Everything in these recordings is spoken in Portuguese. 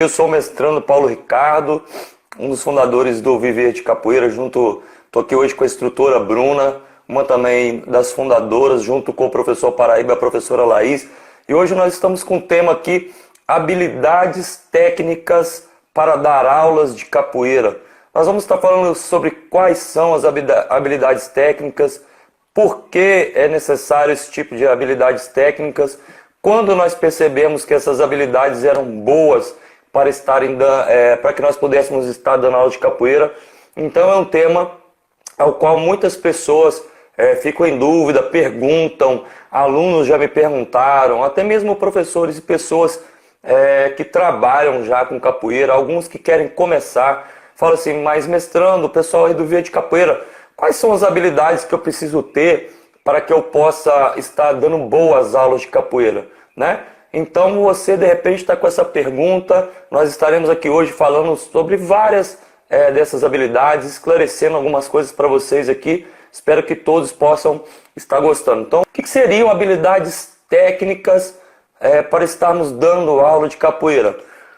Eu sou o mestrando Paulo Ricardo, um dos fundadores do Viver de Capoeira. Estou aqui hoje com a instrutora Bruna, uma também das fundadoras, junto com o professor Paraíba e a professora Laís. E hoje nós estamos com o tema aqui, habilidades técnicas para dar aulas de capoeira. Nós vamos estar falando sobre quais são as habilidades técnicas, por que é necessário esse tipo de habilidades técnicas, quando nós percebemos que essas habilidades eram boas para que nós pudéssemos estar dando aula de capoeira. Então é um tema ao qual muitas pessoas ficam em dúvida, perguntam, alunos já me perguntaram, até mesmo professores e pessoas que trabalham já com capoeira, alguns que querem começar, falam assim, mas mestrando, o pessoal aí do Viver de Capoeira, quais são as habilidades que eu preciso ter para que eu possa estar dando boas aulas de capoeira, né? Então você de repente está com essa pergunta, nós estaremos aqui hoje falando sobre várias dessas habilidades, esclarecendo algumas coisas para vocês aqui, espero que todos possam estar gostando. Então, o que seriam habilidades técnicas para estarmos dando aula de capoeira?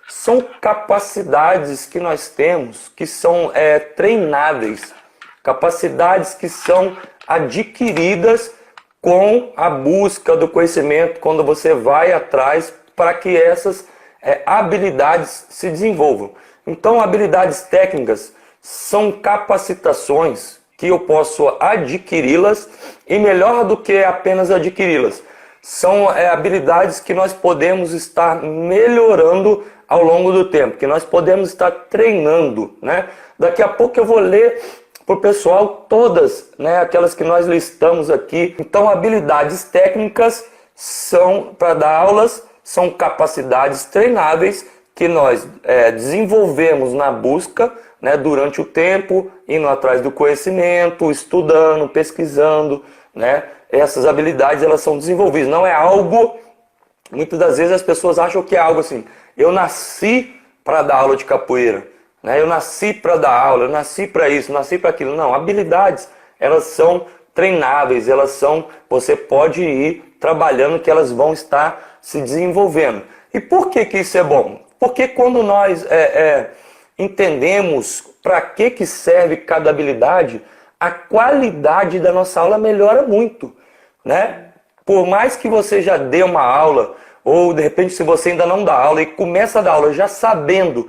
São capacidades que nós temos que são treináveis, capacidades que são adquiridas com a busca do conhecimento, quando você vai atrás para que essas habilidades se desenvolvam. Então, habilidades técnicas são capacitações que eu posso adquiri-las e melhor do que apenas adquiri-las. São habilidades que nós podemos estar melhorando ao longo do tempo, que nós podemos estar treinando, né? Daqui a pouco eu vou ler para o pessoal todas, né, aquelas que nós listamos aqui. Então, habilidades técnicas são para dar aulas, são capacidades treináveis que nós desenvolvemos na busca, né, durante o tempo, indo atrás do conhecimento, estudando, pesquisando, né? Essas habilidades elas são desenvolvidas, não é algo, muitas das vezes as pessoas acham que é algo assim, eu nasci para dar aula de capoeira, né? Eu nasci para dar aula, eu nasci para isso, nasci para aquilo. Não, habilidades, elas são treináveis, você pode ir trabalhando que elas vão estar se desenvolvendo. E por que isso é bom? Porque quando nós entendemos para que serve cada habilidade, a qualidade da nossa aula melhora muito, né? Por mais que você já dê uma aula, ou de repente se você ainda não dá aula e começa a dar aula já sabendo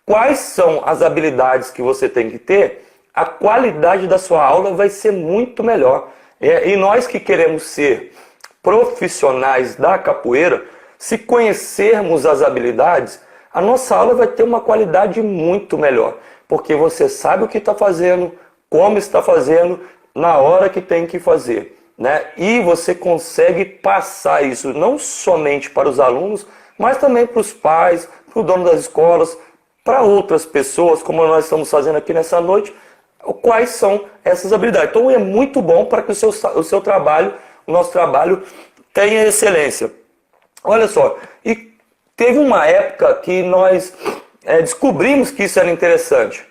quais são as habilidades que você tem que ter, a qualidade da sua aula vai ser muito melhor. E nós que queremos ser profissionais da capoeira, se conhecermos as habilidades, a nossa aula vai ter uma qualidade muito melhor. Porque você sabe o que está fazendo, como está fazendo, na hora que tem que fazer, né? E você consegue passar isso não somente para os alunos, mas também para os pais, para o dono das escolas, para outras pessoas, como nós estamos fazendo aqui nessa noite, quais são essas habilidades. Então é muito bom para que o seu trabalho, o nosso trabalho, tenha excelência. Olha só, e teve uma época que nós descobrimos que isso era interessante.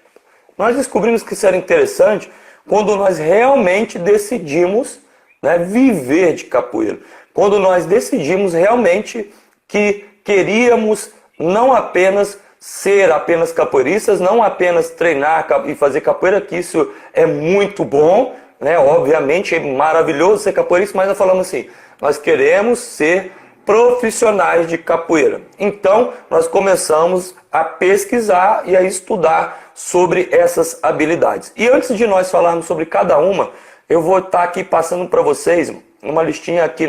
Nós descobrimos que isso era interessante quando nós realmente decidimos, né, viver de capoeira. Quando nós decidimos realmente que queríamos não apenas ser apenas capoeiristas, não apenas treinar e fazer capoeira, que isso é muito bom, né? Obviamente é maravilhoso ser capoeirista, mas nós falamos assim, nós queremos ser profissionais de capoeira. Então nós começamos a pesquisar e a estudar sobre essas habilidades. E antes de nós falarmos sobre cada uma, eu vou estar aqui passando para vocês uma listinha aqui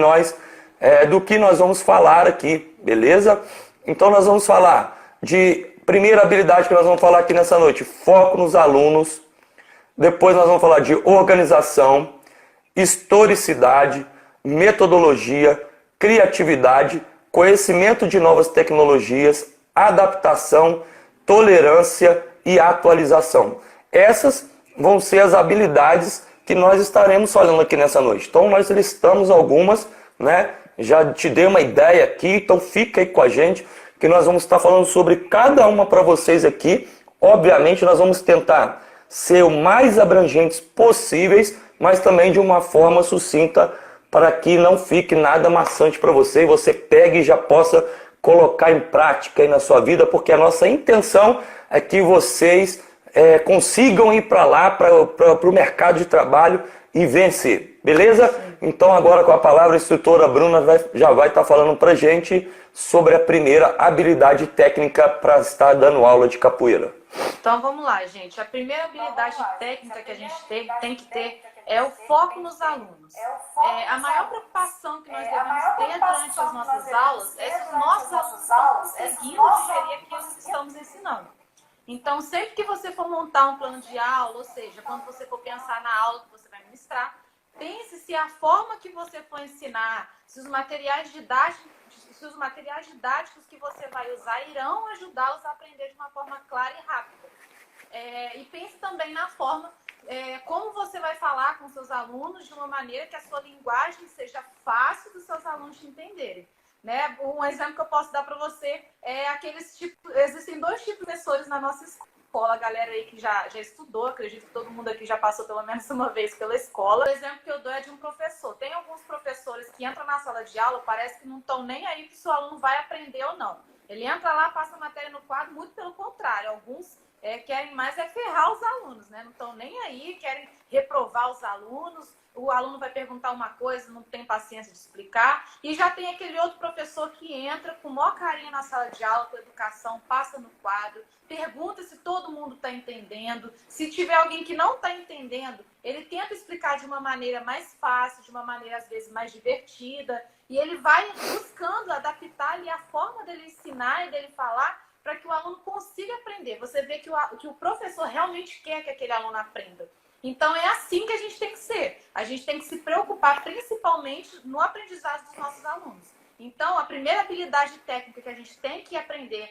do que nós vamos falar aqui, beleza? Então nós vamos falar de primeira habilidade que nós vamos falar aqui nessa noite, foco nos alunos. Depois nós vamos falar de organização, historicidade, metodologia, criatividade, conhecimento de novas tecnologias, adaptação, tolerância e atualização. Essas vão ser as habilidades que nós estaremos falando aqui nessa noite. Então nós listamos algumas, né? Já te dei uma ideia aqui, então fica aí com a gente, que nós vamos estar falando sobre cada uma para vocês aqui. Obviamente nós vamos tentar ser o mais abrangentes possíveis, mas também de uma forma sucinta, para que não fique nada maçante para você e você pegue e já possa colocar em prática aí na sua vida, porque a nossa intenção é que vocês consigam ir para lá, para o mercado de trabalho e vencer, beleza? Então agora com a palavra a instrutora Bruna já vai estar falando para a gente sobre a primeira habilidade técnica para estar dando aula de capoeira. Então vamos lá, gente. A primeira habilidade técnica que a gente tem que ter é o foco nos alunos. A maior preocupação que nós devemos ter durante as nossas aulas é se os nossos alunos estão conseguindo digerir aquilo que estamos ensinando. Então, sempre que você for montar um plano de aula, ou seja, quando você for pensar na aula que você vai ministrar, pense se a forma que você for ensinar, se os materiais didáticos que você vai usar irão ajudá-los a aprender de uma forma clara e rápida. E pense também na forma como você vai falar com seus alunos de uma maneira que a sua linguagem seja fácil dos seus alunos entenderem. Né? Um exemplo que eu posso dar para você é aqueles tipos. Existem dois tipos de professores na nossa escola, a galera aí que já estudou, acredito que todo mundo aqui já passou pelo menos uma vez pela escola. O exemplo que eu dou é de um professor. Tem alguns professores que entram na sala de aula, parece que não estão nem aí que o seu aluno vai aprender ou não. Ele entra lá, passa a matéria no quadro, muito pelo contrário. Alguns querem mais ferrar os alunos, né? Não estão nem aí, querem reprovar os alunos. O aluno vai perguntar uma coisa, não tem paciência de explicar. E já tem aquele outro professor que entra com o maior carinho na sala de aula, com educação, passa no quadro, pergunta se todo mundo está entendendo. Se tiver alguém que não está entendendo, ele tenta explicar de uma maneira mais fácil, de uma maneira às vezes mais divertida. E ele vai buscando adaptar ali a forma dele ensinar e dele falar para que o aluno consiga aprender. Você vê que o professor realmente quer que aquele aluno aprenda. Então é assim que a gente tem que ser. A gente tem que se preocupar principalmente no aprendizado dos nossos alunos. Então a primeira habilidade técnica que a gente tem que aprender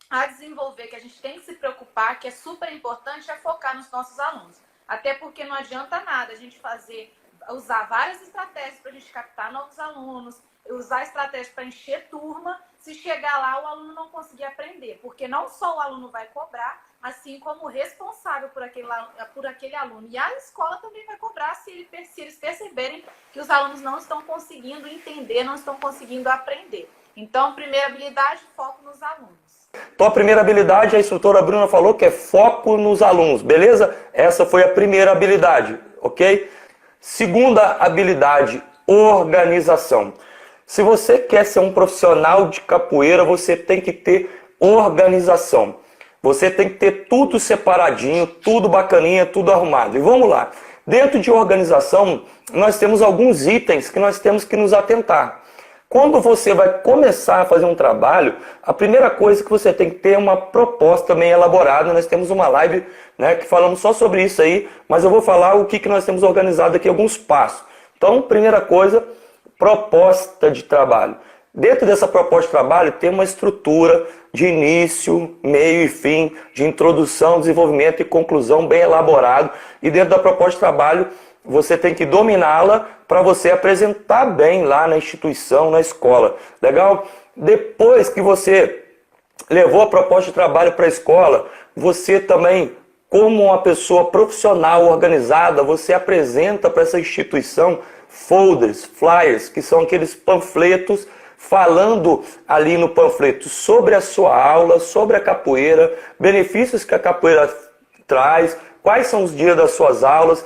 a desenvolver, que a gente tem que se preocupar, que é super importante, é focar nos nossos alunos. Até porque não adianta nada a gente usar várias estratégias para a gente captar novos alunos, usar estratégias para encher turma, se chegar lá o aluno não conseguir aprender. Porque não só o aluno vai cobrar, assim como o responsável por aquele aluno. E a escola também vai cobrar se eles perceberem que os alunos não estão conseguindo entender, não estão conseguindo aprender. Então, primeira habilidade, foco nos alunos. Então, a primeira habilidade, a instrutora Bruna falou que é foco nos alunos, beleza? Essa foi a primeira habilidade, ok? Segunda habilidade, organização. Se você quer ser um profissional de capoeira, você tem que ter organização. Você tem que ter tudo separadinho, tudo bacaninha, tudo arrumado. E vamos lá. Dentro de organização, nós temos alguns itens que nós temos que nos atentar. Quando você vai começar a fazer um trabalho, a primeira coisa que você tem que ter é uma proposta bem elaborada. Nós temos uma live, né, que falamos só sobre isso aí, mas eu vou falar o que nós temos organizado aqui, alguns passos. Então, primeira coisa, proposta de trabalho. Dentro dessa proposta de trabalho tem uma estrutura de início, meio e fim, de introdução, desenvolvimento e conclusão bem elaborado. E dentro da proposta de trabalho você tem que dominá-la para você apresentar bem lá na instituição, na escola. Legal? Depois que você levou a proposta de trabalho para a escola, você também, como uma pessoa profissional organizada, você apresenta para essa instituição folders, flyers, que são aqueles panfletos falando ali no panfleto sobre a sua aula, sobre a capoeira, benefícios que a capoeira traz, quais são os dias das suas aulas.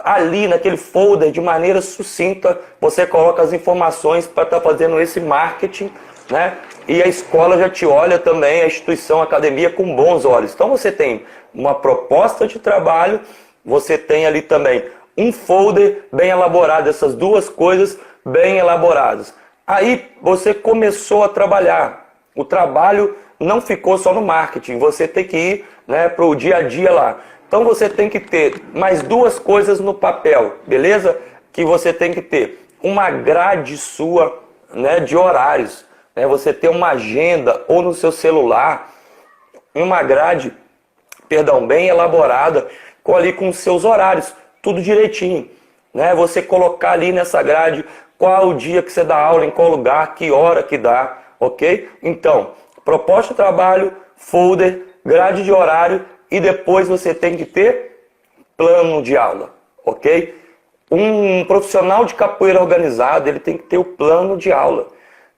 Ali naquele folder, de maneira sucinta, você coloca as informações para estar fazendo esse marketing, né? E a escola já te olha também, a instituição, a academia, com bons olhos. Então você tem uma proposta de trabalho, você tem ali também um folder bem elaborado, essas duas coisas bem elaboradas. Aí você começou a trabalhar. O trabalho não ficou só no marketing, você tem que ir, né, para o dia a dia lá. Então você tem que ter mais duas coisas no papel, beleza? Que você tem que ter uma grade sua, né, de horários. Né? Você ter uma agenda ou no seu celular, uma grade, bem elaborada, com os seus horários, tudo direitinho. Né? Você colocar ali nessa grade qual o dia que você dá aula, em qual lugar, que hora que dá, ok? Então, proposta de trabalho, folder, grade de horário e depois você tem que ter plano de aula, ok? Um profissional de capoeira organizado, ele tem que ter o plano de aula.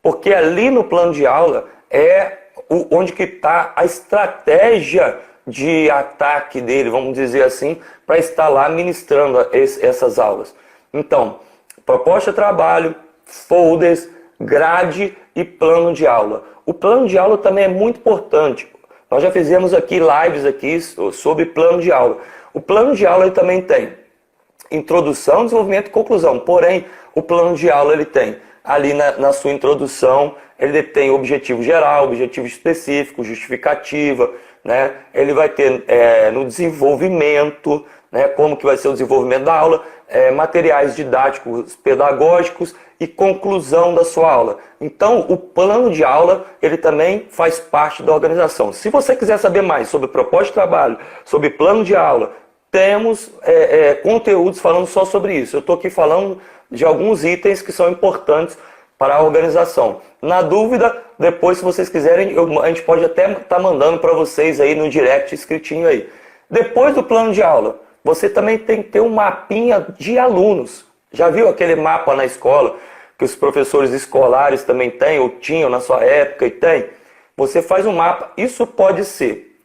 Porque ali no plano de aula é onde que está a estratégia de ataque dele, vamos dizer assim, para estar lá ministrando essas aulas. Então, proposta de trabalho, folders, grade e plano de aula. O plano de aula também é muito importante. Nós já fizemos aqui lives aqui sobre plano de aula. O plano de aula ele também tem introdução, desenvolvimento e conclusão. Porém, o plano de aula ele tem ali na sua introdução, ele tem objetivo geral, objetivo específico, justificativa, né? Ele vai ter no desenvolvimento, né? Como que vai ser o desenvolvimento da aula, materiais didáticos, pedagógicos e conclusão da sua aula. Então, o plano de aula, ele também faz parte da organização. Se você quiser saber mais sobre proposta de trabalho, sobre plano de aula, temos conteúdos falando só sobre isso. Eu estou aqui falando de alguns itens que são importantes para a organização. Na dúvida, depois, se vocês quiserem, a gente pode até estar mandando para vocês aí no direct escritinho aí. Depois do plano de aula, você também tem que ter um mapinha de alunos. Já viu aquele mapa na escola que os professores escolares também têm, ou tinham na sua época e tem? Você faz um mapa. Isso pode ser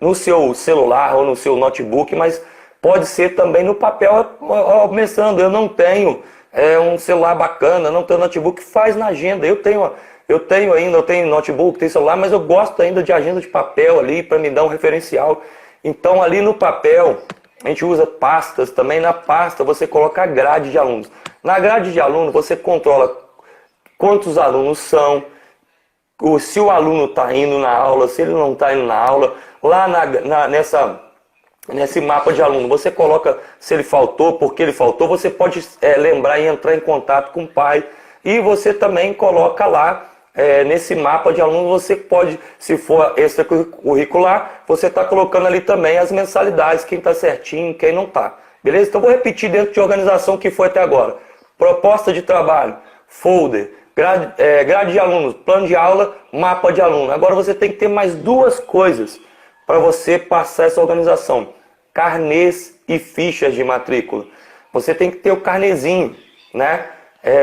no seu celular ou no seu notebook, mas pode ser também no papel. Começando, eu não tenho um celular bacana, não tenho notebook, faz na agenda. Eu tenho notebook, tenho celular, mas eu gosto ainda de agenda de papel ali para me dar um referencial. Então ali no papel, a gente usa pastas também. Na pasta você coloca a grade de alunos. Na grade de aluno você controla quantos alunos são, se o aluno está indo na aula, se ele não está indo na aula. Lá nesse mapa de aluno, você coloca se ele faltou, por que ele faltou. Você pode lembrar e entrar em contato com o pai. E você também coloca lá, nesse mapa de aluno, você pode, se for extracurricular, você está colocando ali também as mensalidades, quem está certinho, quem não está. Beleza? Então vou repetir dentro de organização que foi até agora. Proposta de trabalho, folder, grade de alunos, plano de aula, mapa de aluno. Agora você tem que ter mais duas coisas para você passar essa organização: carnês e fichas de matrícula. Você tem que ter o carnezinho, né?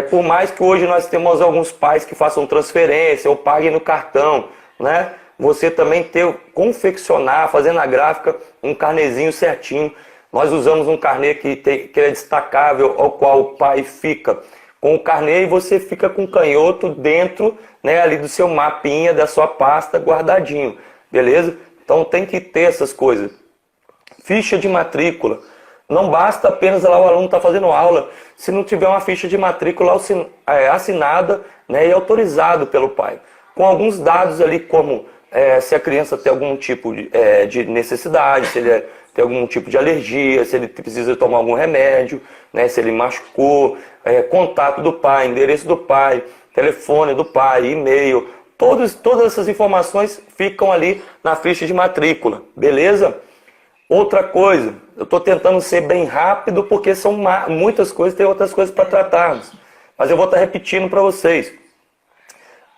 Por mais que hoje nós temos alguns pais que façam transferência ou paguem no cartão, né? Você também confeccionar, fazer na gráfica um carnezinho certinho. Nós usamos um carnê que é destacável, ao qual o pai fica com o carnê e você fica com o canhoto dentro, né, ali do seu mapinha, da sua pasta, guardadinho, beleza? Então tem que ter essas coisas. Ficha de matrícula. Não basta apenas lá o aluno estar fazendo aula, se não tiver uma ficha de matrícula assinada, né, e autorizado pelo pai. Com alguns dados ali, como se a criança tem algum tipo de necessidade, se ele tem algum tipo de alergia, se ele precisa tomar algum remédio, né, se ele machucou, contato do pai, endereço do pai, telefone do pai, e-mail. Todas essas informações ficam ali na ficha de matrícula, beleza? Outra coisa, eu estou tentando ser bem rápido porque são muitas coisas, tem outras coisas para tratarmos. Mas eu vou estar repetindo para vocês.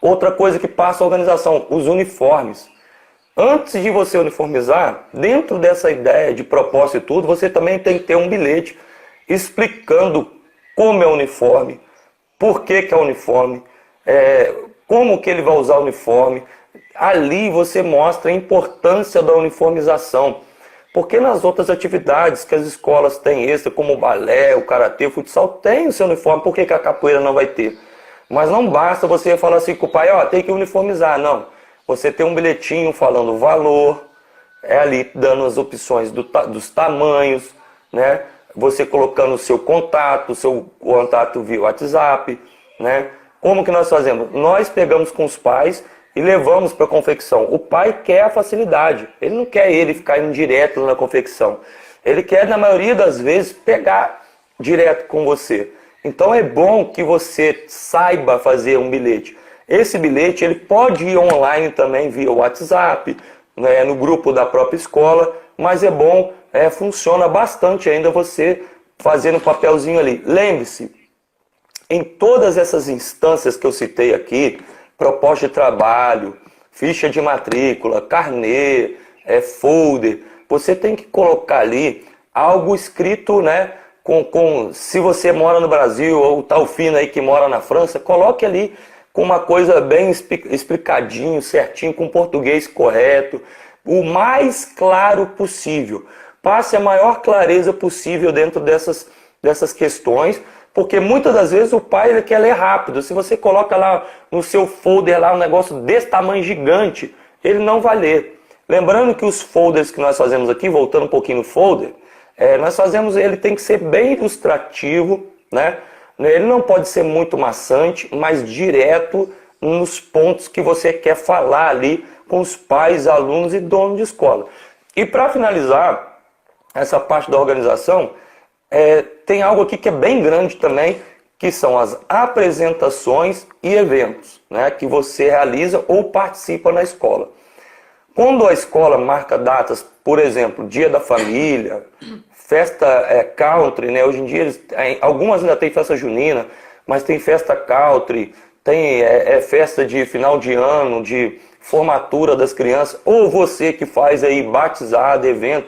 Outra coisa que passa a organização, os uniformes. Antes de você uniformizar, dentro dessa ideia de propósito e tudo, você também tem que ter um bilhete explicando como é o uniforme, por que é o uniforme, como que ele vai usar o uniforme. Ali você mostra a importância da uniformização. Porque nas outras atividades que as escolas têm extra, como o balé, o karatê, o futsal, tem o seu uniforme. Por que a capoeira não vai ter? Mas não basta você falar assim com o pai, tem que uniformizar. Não. Você tem um bilhetinho falando o valor, ali dando as opções dos tamanhos, né? Você colocando o seu contato via WhatsApp, né? Como que nós fazemos? Nós pegamos com os pais e levamos para a confecção. O pai quer a facilidade. Ele não quer ficar indo direto na confecção. Ele quer, na maioria das vezes, pegar direto com você. Então é bom que você saiba fazer um bilhete. Esse bilhete ele pode ir online também via WhatsApp, né, no grupo da própria escola, mas é bom, funciona bastante ainda você fazendo papelzinho ali. Lembre-se, em todas essas instâncias que eu citei aqui, proposta de trabalho, ficha de matrícula, carnê, folder, você tem que colocar ali algo escrito, né, Se você mora no Brasil ou tá o fino aí que mora na França, coloque ali com uma coisa bem explicadinho, certinho, com português correto, o mais claro possível. Passe a maior clareza possível dentro dessas questões, porque muitas das vezes o pai ele quer ler rápido. Se você coloca lá no seu folder lá um negócio desse tamanho gigante, ele não vai ler. Lembrando que os folders que nós fazemos aqui, voltando um pouquinho no folder, nós fazemos, ele tem que ser bem ilustrativo, né? Ele não pode ser muito maçante, mas direto nos pontos que você quer falar ali com os pais, alunos e donos de escola. E para finalizar essa parte da organização, tem algo aqui que é bem grande também, que são as apresentações e eventos, né, que você realiza ou participa na escola. Quando a escola marca datas, por exemplo, Dia da Família, festa country, né? Hoje em dia algumas ainda tem festa junina, mas tem festa country, tem festa de final de ano, de formatura das crianças, ou você que faz aí batizado, evento,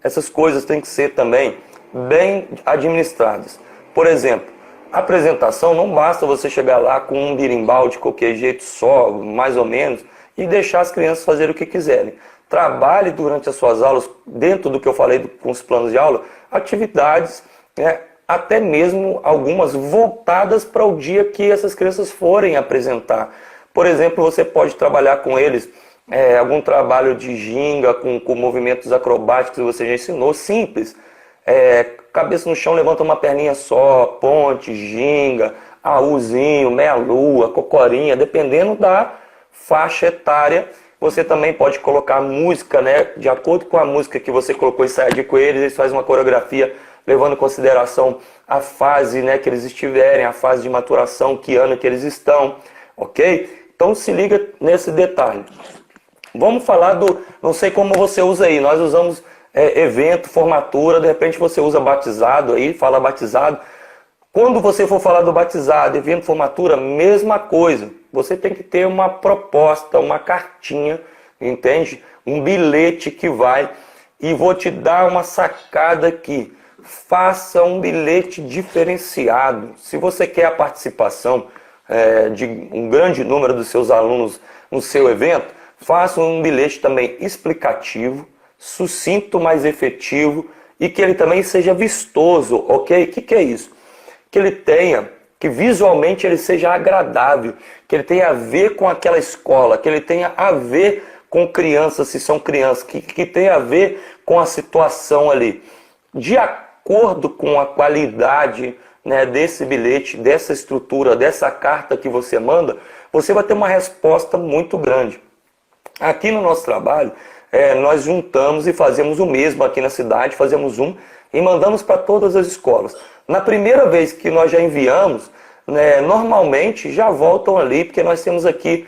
essas coisas têm que ser também bem administradas. Por exemplo, a apresentação não basta você chegar lá com um birimbau de qualquer jeito só, mais ou menos, e deixar as crianças fazerem o que quiserem. Trabalhe durante as suas aulas, dentro do que eu falei com os planos de aula, atividades, né, até mesmo algumas voltadas para o dia que essas crianças forem apresentar. Por exemplo, você pode trabalhar com eles algum trabalho de ginga, com movimentos acrobáticos que você já ensinou, simples. Cabeça no chão, levanta uma perninha só, ponte, ginga, aúzinho, meia-lua, cocorinha, dependendo da faixa etária. Você também pode colocar música, né? De acordo com a música que você colocou ensaiadinho com eles, eles fazem uma coreografia levando em consideração a fase, né, que eles estiverem, a fase de maturação, que ano que eles estão, ok? Então se liga nesse detalhe. Vamos falar não sei como você usa aí, nós usamos evento, formatura, de repente você usa batizado aí, fala batizado. Quando você for falar do batizado, evento, formatura, mesma coisa. Você tem que ter uma proposta, uma cartinha, entende? Um bilhete que vai. E vou te dar uma sacada aqui. Faça um bilhete diferenciado. Se você quer a participação de um grande número dos seus alunos no seu evento, faça um bilhete também explicativo, sucinto, mais efetivo e que ele também seja vistoso, ok? O que é isso? Que ele tenha, que visualmente ele seja agradável, que ele tenha a ver com aquela escola, que ele tenha a ver com crianças, se são crianças, que tenha a ver com a situação ali. De acordo com a qualidade, né, desse bilhete, dessa estrutura, dessa carta que você manda, você vai ter uma resposta muito grande. Aqui no nosso trabalho, nós juntamos e fazemos o mesmo aqui na cidade, fazemos e mandamos para todas as escolas. Na primeira vez que nós já enviamos, né, normalmente já voltam ali, porque nós temos aqui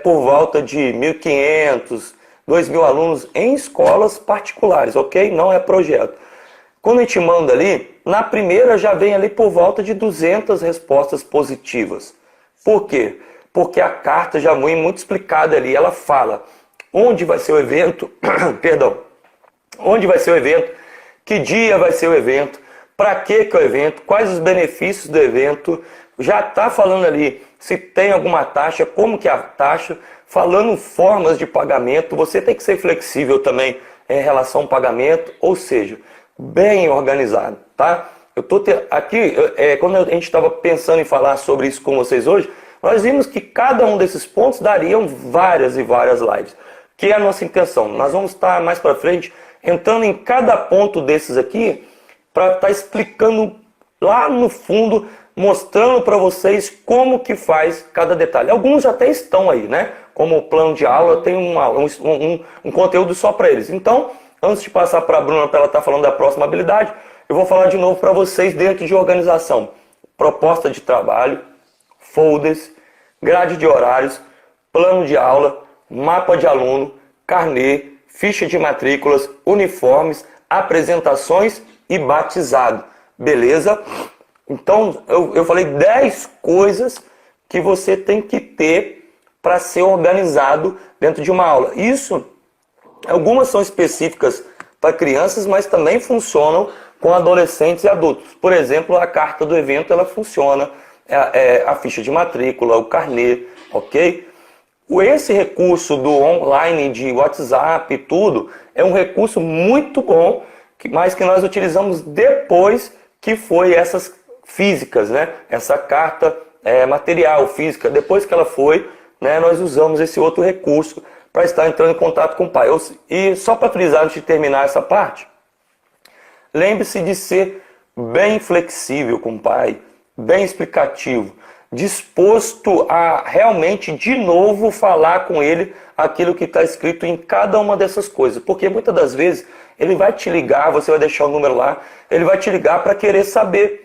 por volta de 1.500, 2.000 alunos em escolas particulares, ok? Não é projeto. Quando a gente manda ali, na primeira já vem ali por volta de 200 respostas positivas. Por quê? Porque a carta já vem muito explicada ali, ela fala onde vai ser o evento, perdão, onde vai ser o evento, que dia vai ser o evento, para que é o evento, quais os benefícios do evento, já está falando ali se tem alguma taxa, como que é a taxa, falando formas de pagamento, você tem que ser flexível também em relação ao pagamento, ou seja, bem organizado, tá? Eu tô aqui, quando a gente estava pensando em falar sobre isso com vocês hoje, nós vimos que cada um desses pontos dariam várias e várias lives, que é a nossa intenção. Nós vamos estar mais para frente entrando em cada ponto desses aqui para estar explicando lá no fundo, mostrando para vocês como que faz cada detalhe. Alguns até estão aí, né? Como o plano de aula tem um conteúdo só para eles. Então, antes de passar para a Bruna para ela estar falando da próxima habilidade, eu vou falar de novo para vocês dentro de organização. Proposta de trabalho, folders, grade de horários, plano de aula, mapa de aluno, carnê, ficha de matrículas, uniformes, apresentações e batizado. Beleza? Então, eu falei 10 coisas que você tem que ter para ser organizado dentro de uma aula. Isso, algumas são específicas para crianças, mas também funcionam com adolescentes e adultos. Por exemplo, a carta do evento ela funciona, a ficha de matrícula, o carnê, ok? Esse recurso do online, de WhatsApp e tudo, é um recurso muito bom, mas que nós utilizamos depois que foi essas físicas, né? Essa carta material, física, depois que ela foi, né, nós usamos esse outro recurso para estar entrando em contato com o pai. E só para frisar antes de terminar essa parte, lembre-se de ser bem flexível com o pai, bem explicativo, disposto a realmente de novo falar com ele aquilo que está escrito em cada uma dessas coisas. Porque muitas das vezes ele vai te ligar, você vai deixar o número lá, ele vai te ligar para querer saber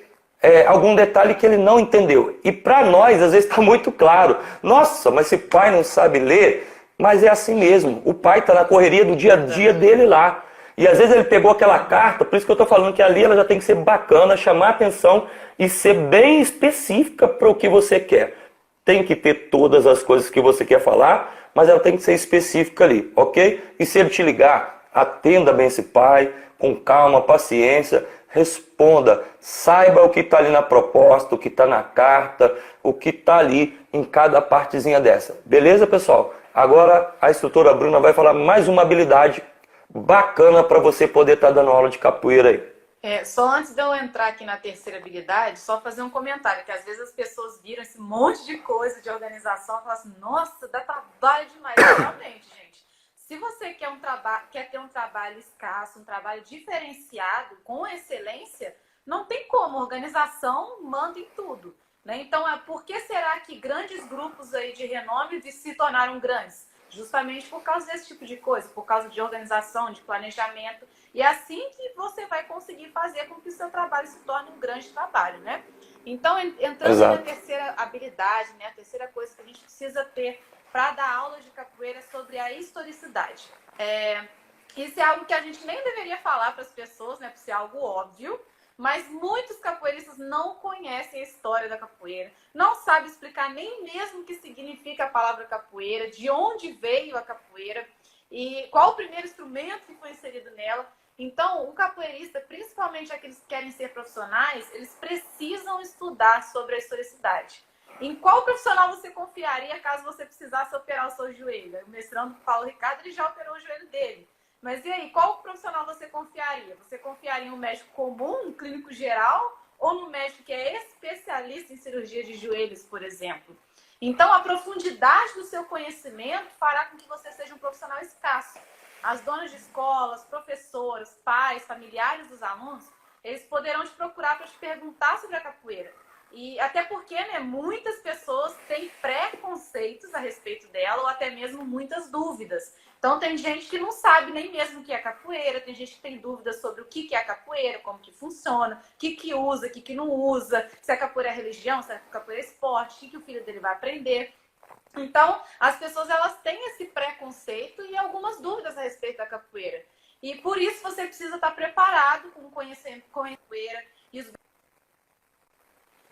algum detalhe que ele não entendeu. E para nós, às vezes está muito claro. Nossa, mas se pai não sabe ler, mas é assim mesmo. O pai está na correria do dia a dia dele lá. E às vezes ele pegou aquela carta, por isso que eu estou falando que ali ela já tem que ser bacana, chamar atenção e ser bem específica para o que você quer. Tem que ter todas as coisas que você quer falar, mas ela tem que ser específica ali, ok? E se ele te ligar, atenda bem esse pai, com calma, paciência, responda, saiba o que está ali na proposta, o que está na carta, o que está ali em cada partezinha dessa. Beleza, pessoal? Agora a instrutora Bruna vai falar mais uma habilidade bacana para você poder estar dando aula de capoeira aí. Só antes de eu entrar aqui na terceira habilidade, só fazer um comentário, que às vezes as pessoas viram esse monte de coisa de organização e falam assim, nossa, dá trabalho demais. Realmente, gente, se você quer ter um trabalho escasso, um trabalho diferenciado, com excelência, não tem como, organização manda em tudo, né? Então, por que será que grandes grupos aí de renome se tornaram grandes? Justamente por causa desse tipo de coisa, por causa de organização, de planejamento. E é assim que você vai conseguir fazer com que o seu trabalho se torne um grande trabalho, né? Então, entrando na terceira habilidade, né? A terceira coisa que a gente precisa ter para dar aula de capoeira sobre a historicidade. Isso é algo que a gente nem deveria falar para as pessoas, né? Por ser algo óbvio. Mas muitos capoeiristas não conhecem a história da capoeira, não sabem explicar nem mesmo o que significa a palavra capoeira, de onde veio a capoeira e qual o primeiro instrumento que foi inserido nela. Então, o capoeirista, principalmente aqueles que querem ser profissionais, eles precisam estudar sobre a historicidade. Em qual profissional você confiaria caso você precisasse operar o seu joelho? O mestrando Paulo Ricardo, ele já operou o joelho dele. Mas e aí, qual profissional você confiaria? Você confiaria em um médico comum, um clínico geral, ou no médico que é especialista em cirurgia de joelhos, por exemplo? Então, a profundidade do seu conhecimento fará com que você seja um profissional escasso. As donas de escolas, professoras, pais, familiares dos alunos, eles poderão te procurar para te perguntar sobre a capoeira. E até porque, né, muitas pessoas têm preconceitos a respeito dela, ou até mesmo muitas dúvidas. Então tem gente que não sabe nem mesmo o que é capoeira, tem gente que tem dúvidas sobre o que é a capoeira, como que funciona, o que usa, o que não usa, se a capoeira é religião, se a capoeira é esporte, o que o filho dele vai aprender. Então as pessoas elas têm esse preconceito e algumas dúvidas a respeito da capoeira. E por isso você precisa estar preparado com o conhecimento com a capoeira e os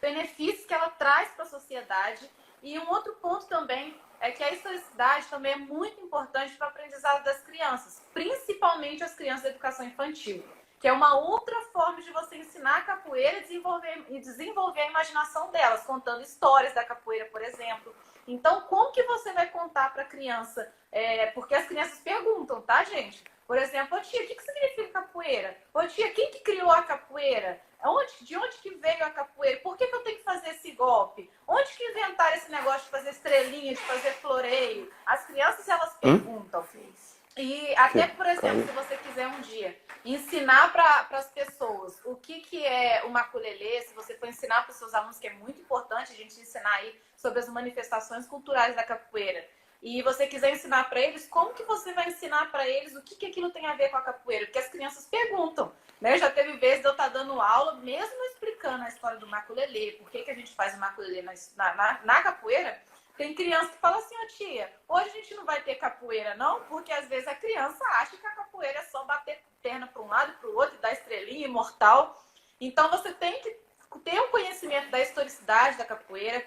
benefícios que ela traz para a sociedade. E um outro ponto também é que a historicidade também é muito importante para o aprendizado das crianças, principalmente as crianças da educação infantil, que é uma outra forma de você ensinar a capoeira e desenvolver a imaginação delas, contando histórias da capoeira, por exemplo. Então, como que você vai contar para a criança? Porque as crianças perguntam, tá, gente? Por exemplo, ô tia, o que significa capoeira? Ô tia, quem que criou a capoeira? De onde que veio a capoeira? Por que eu tenho que fazer esse golpe? Onde que inventaram esse negócio de fazer estrelinha, de fazer floreio? As crianças, elas perguntam. E até, por exemplo, se você quiser um dia ensinar para as pessoas o que é o maculelê, se você for ensinar para os seus alunos, que é muito importante a gente ensinar aí sobre as manifestações culturais da capoeira, e você quiser ensinar para eles, como que você vai ensinar para eles o que aquilo tem a ver com a capoeira? Porque as crianças perguntam, né? Já teve vezes de eu estar dando aula, mesmo explicando a história do maculelê, por que a gente faz o maculelê na capoeira. Tem criança que fala assim, ó tia, hoje a gente não vai ter capoeira não, porque às vezes a criança acha que a capoeira é só bater perna para um lado e para o outro e dar estrelinha imortal. Então você tem que ter um conhecimento da historicidade da capoeira,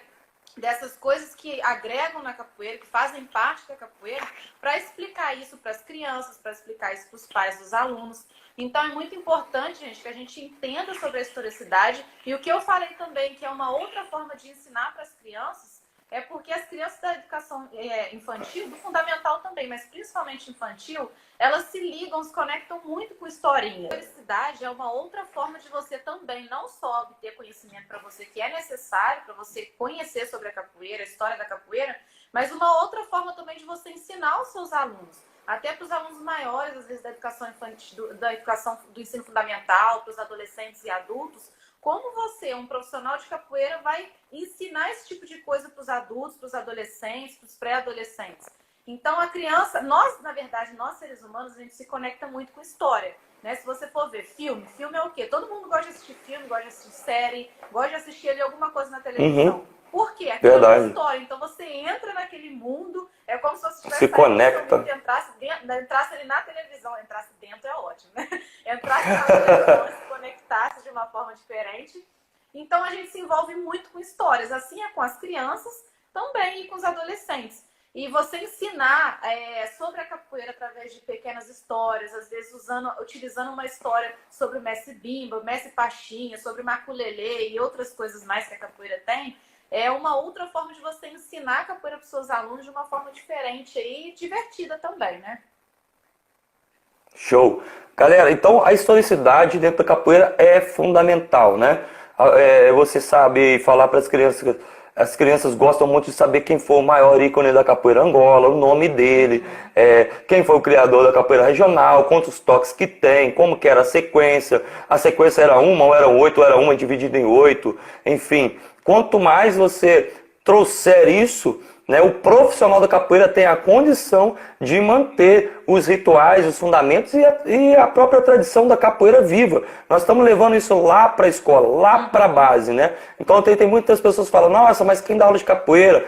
dessas coisas que agregam na capoeira, que fazem parte da capoeira, para explicar isso para as crianças, para explicar isso para os pais dos alunos. Então é muito importante, gente, que a gente entenda sobre a historicidade. E o que eu falei também, que é uma outra forma de ensinar para as crianças, é porque as crianças da educação infantil, do fundamental também, mas principalmente infantil, elas se ligam, se conectam muito com historinha. A historicidade é uma outra forma de você também não só obter conhecimento para você que é necessário, para você conhecer sobre a capoeira, a história da capoeira, mas uma outra forma também de você ensinar os seus alunos. Até para os alunos maiores, às vezes, da educação infantil, da educação do ensino fundamental, para os adolescentes e adultos, como você, um profissional de capoeira, vai ensinar esse tipo de coisa para os adultos, para os adolescentes, para os pré-adolescentes. Então, a criança, nós, na verdade, nós seres humanos, a gente se conecta muito com história. Né? Se você for ver filme é o quê? Todo mundo gosta de assistir filme, gosta de assistir série, gosta de assistir ali alguma coisa na televisão. Por quê? Aquilo é uma história. Então, você entra naquele mundo, é como se você estivesse se conecta. Mundo, entrasse ali na televisão, entrasse dentro é ótimo, né? Entrasse na televisão e se conectasse de uma forma diferente. Então, a gente se envolve muito com histórias. Assim é com as crianças também e com os adolescentes. E você ensinar sobre a capoeira através de pequenas histórias, às vezes utilizando uma história sobre o Mestre Bimba, o Mestre Pachinha, sobre o Maculelê e outras coisas mais que a capoeira tem, é uma outra forma de você ensinar a capoeira para os seus alunos de uma forma diferente e divertida também, né? Show! Galera, então a historicidade dentro da capoeira é fundamental, né? Você sabe falar para as crianças gostam muito de saber quem foi o maior ícone da capoeira Angola, o nome dele, quem foi o criador da capoeira regional, quantos toques que tem, como que era a sequência era uma, ou eram 8, ou era uma dividida em 8, enfim. Quanto mais você trouxer isso, né, o profissional da capoeira tem a condição de manter os rituais, os fundamentos e a própria tradição da capoeira viva. Nós estamos levando isso lá para a escola, lá para a base, né? Então tem muitas pessoas que falam, nossa, mas quem dá aula de capoeira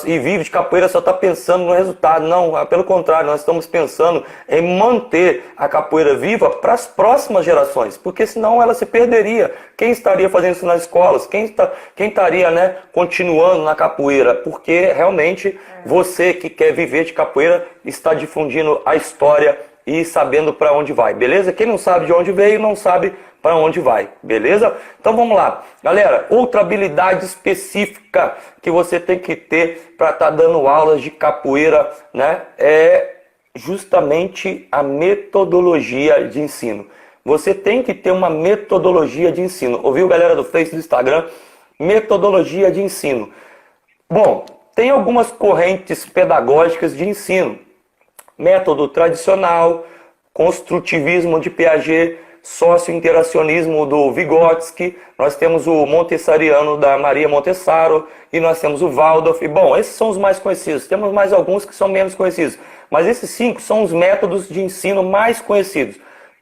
e vive de capoeira só está pensando no resultado. Não, pelo contrário, nós estamos pensando em manter a capoeira viva para as próximas gerações, porque senão ela se perderia. Quem estaria fazendo isso nas escolas? Quem estaria, né, continuando na capoeira? Porque realmente você que quer viver de capoeira está difundindo a história e sabendo para onde vai, beleza? Quem não sabe de onde veio, não sabe para onde vai, beleza? Então vamos lá. Galera, outra habilidade específica que você tem que ter para estar dando aulas de capoeira, né, é justamente a metodologia de ensino. Você tem que ter uma metodologia de ensino. Ouviu, galera do Face, do Instagram? Metodologia de ensino. Bom, tem algumas correntes pedagógicas de ensino. Método tradicional, construtivismo de Piaget, socio-interacionismo do Vygotsky, nós temos o montessoriano da Maria Montessaro e nós temos o Waldorf. Bom, esses são os mais conhecidos. Temos mais alguns que são menos conhecidos, mas esses 5 são os métodos de ensino mais conhecidos.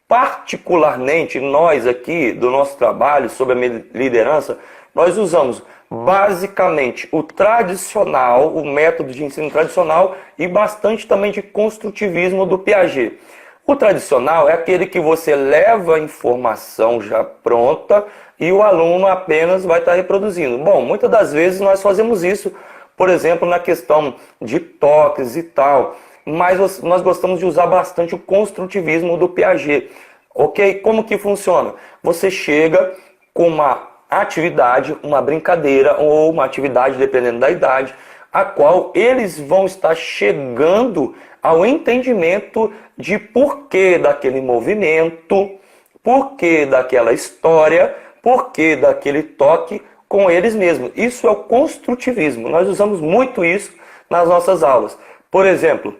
Particularmente, nós aqui, do nosso trabalho sobre a liderança, nós usamos basicamente o tradicional, o método de ensino tradicional e bastante também de construtivismo do Piaget. O tradicional é aquele que você leva a informação já pronta e o aluno apenas vai estar reproduzindo. Bom, muitas das vezes nós fazemos isso, por exemplo, na questão de toques e tal, mas nós gostamos de usar bastante o construtivismo do Piaget. Ok? Como que funciona? Você chega com uma atividade, uma brincadeira ou uma atividade, dependendo da idade, a qual eles vão estar chegando ao entendimento de porquê daquele movimento, porquê daquela história, porquê daquele toque com eles mesmos. Isso é o construtivismo. Nós usamos muito isso nas nossas aulas. Por exemplo,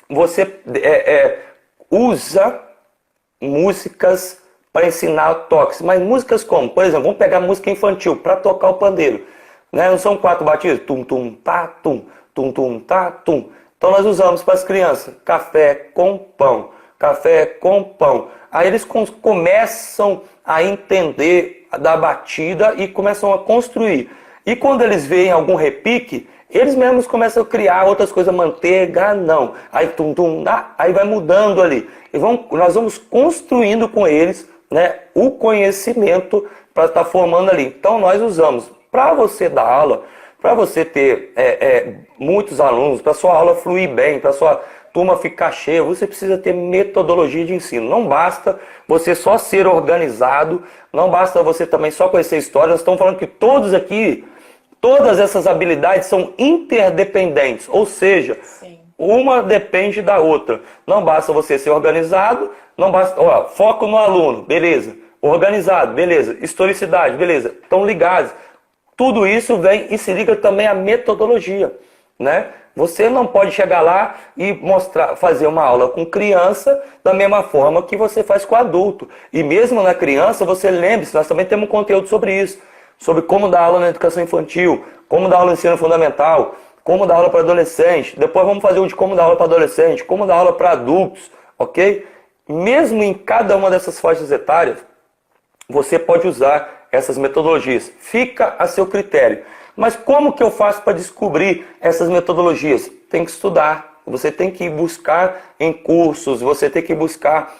você usa músicas para ensinar toques, mas músicas como? Por exemplo, vamos pegar música infantil para tocar o pandeiro. Né? Não são 4 batidas? Tum, tum, tá, tum, tum, tum, tá, tum. Então nós usamos para as crianças café com pão, café com pão. Aí eles começam a entender da batida e começam a construir. E quando eles veem algum repique, eles mesmos começam a criar outras coisas, manteiga, não. Aí tum, tum, aí vai mudando ali. E nós vamos construindo com eles, né, o conhecimento para estar formando ali. Então nós usamos, para você dar aula, para você ter muitos alunos, para sua aula fluir bem, para sua turma ficar cheia, você precisa ter metodologia de ensino. Não basta você só ser organizado, não basta você também só conhecer história. Nós estamos falando que todos aqui, todas essas habilidades são interdependentes, ou seja, Sim. uma depende da outra. Não basta você ser organizado, não basta, foco no aluno, beleza. Organizado, beleza. Historicidade, beleza. Estão ligados. Tudo isso vem e se liga também à metodologia, né? Você não pode chegar lá e fazer uma aula com criança da mesma forma que você faz com adulto. E mesmo na criança, você lembre-se, nós também temos conteúdo sobre isso, sobre como dar aula na educação infantil, como dar aula no ensino fundamental, como dar aula para adolescente. Depois vamos fazer um de como dar aula para adolescente, como dar aula para adultos, ok? Mesmo em cada uma dessas faixas etárias, você pode usar essas metodologias. Fica a seu critério. Mas como que eu faço para descobrir essas metodologias? Tem que estudar. Você tem que buscar em cursos, você tem que buscar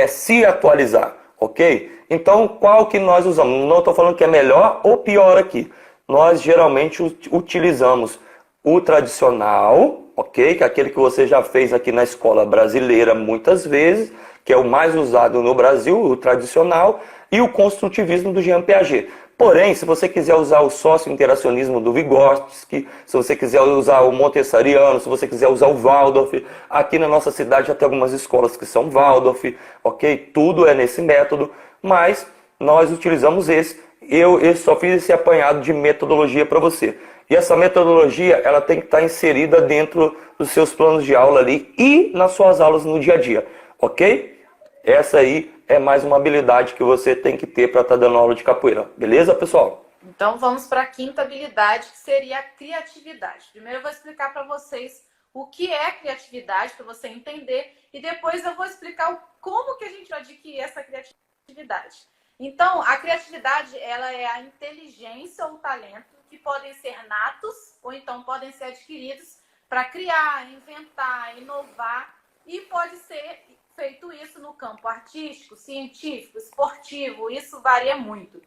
se atualizar, ok? Então, qual que nós usamos? Não estou falando que é melhor ou pior aqui. Nós geralmente utilizamos o tradicional, ok? Que é aquele que você já fez aqui na escola brasileira muitas vezes, que é o mais usado no Brasil, o tradicional, e o construtivismo do Jean Piaget. Porém, se você quiser usar o sócio-interacionismo do Vygotsky, se você quiser usar o montessoriano, se você quiser usar o Waldorf, aqui na nossa cidade já tem algumas escolas que são Waldorf, ok? Tudo é nesse método, mas nós utilizamos esse. Eu só fiz esse apanhado de metodologia para você. E essa metodologia, ela tem que estar inserida dentro dos seus planos de aula ali e nas suas aulas no dia a dia, ok? Essa aí é mais uma habilidade que você tem que ter para estar dando aula de capoeira. Beleza, pessoal? Então vamos para a quinta habilidade, que seria a criatividade. Primeiro eu vou explicar para vocês o que é criatividade, para você entender, e depois eu vou explicar como que a gente adquire essa criatividade. Então, a criatividade, ela é a inteligência ou talento que podem ser natos ou então podem ser adquiridos para criar, inventar, inovar, e pode ser feito isso no campo artístico, científico, esportivo, isso varia muito.